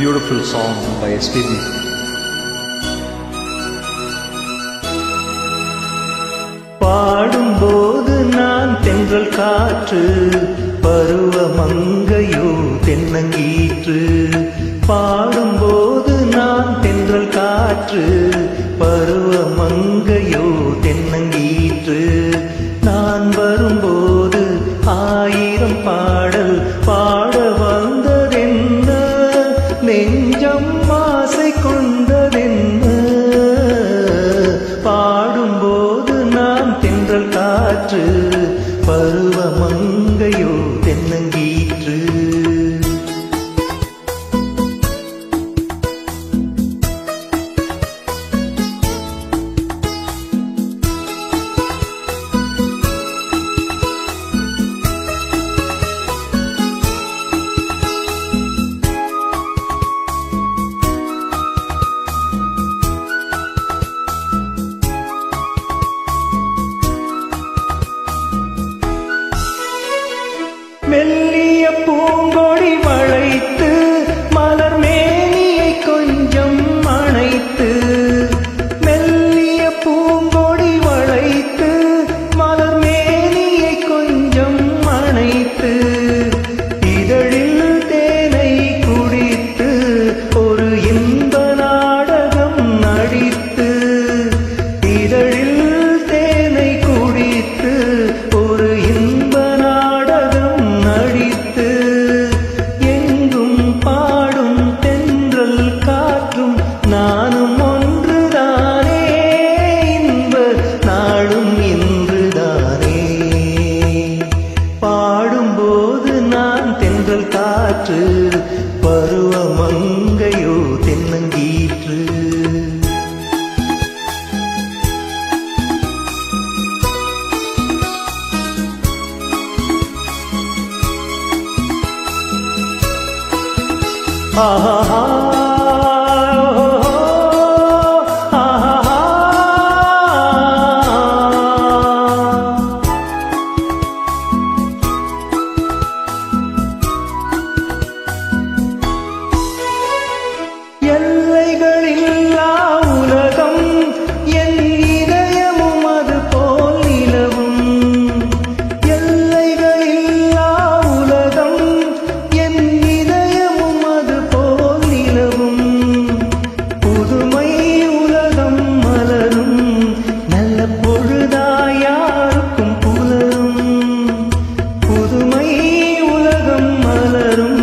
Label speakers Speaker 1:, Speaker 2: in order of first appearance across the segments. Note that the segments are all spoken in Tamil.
Speaker 1: beautiful song by SPB.
Speaker 2: பாடும்போது நான் தென்றல் காற்று, பருவ மங்கையோ தென்னங்கீற்று. பாடும்போது நான் தென்றல் காற்று, பருவ மங்கையோ தென்னங்கீற்று. நான் வரும்போது ஆயிரம் பாடல் பாட வந்ததென்ன, நெஞ்சம் ஆசை கொண்டதென்ன. பாடும்போது நான் தென்றல் காற்று, பருவ மங்கையோ தென்னங்கீற்று. மெல்லிய பூங்கொடி வளைத்து மலர் மேனியை கொஞ்சம் அணைத்து. மெல்லிய பூங்கொடி வளைத்து மலர் மேனியை கொஞ்சம் அணைத்து. இதழில் தேனை குடித்து ஒரு இன்ப நாடகம் நடித்து. இதழில் தேனை குடித்து ஒரு இன்ப நாடகம் நடித்து. எங்கும் பாடும் தென்றல் காற்றும் நானும் ஒன்றுதானே, இன்ப நாளும் இன்றுதானே. பாடும்போது நான் தென்றல் காற்று, பருவ மங்கையோ தென்னங்கீற்று. ஆஹா எல்லைகளில்லா உலகம் என் இதயமும் அது போல் நிலவும். எல்லைகளில்லா உலகம் என் இதயமும் அது போல் நிலவும். புதுமை உலகம் மலரும் நல்ல பொழுதாய் யாருக்கும் புலரும். புதுமை உலகம் மலரும்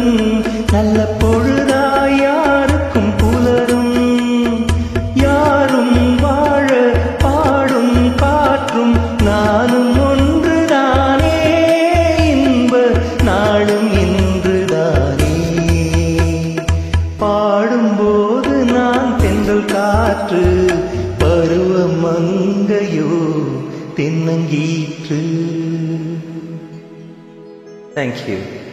Speaker 2: நல்ல பொழுதாய் யாருக்கும் புலரும். யாரும் வாழ பாடும் காற்றும் நானும் ஒன்றுதானே, இன்ப நாளும் இன்றுதானே. பாடும்போது நான் தென்றல் காற்று, பருவ மங்கையோ தென்னங்கீற்று. Thank you.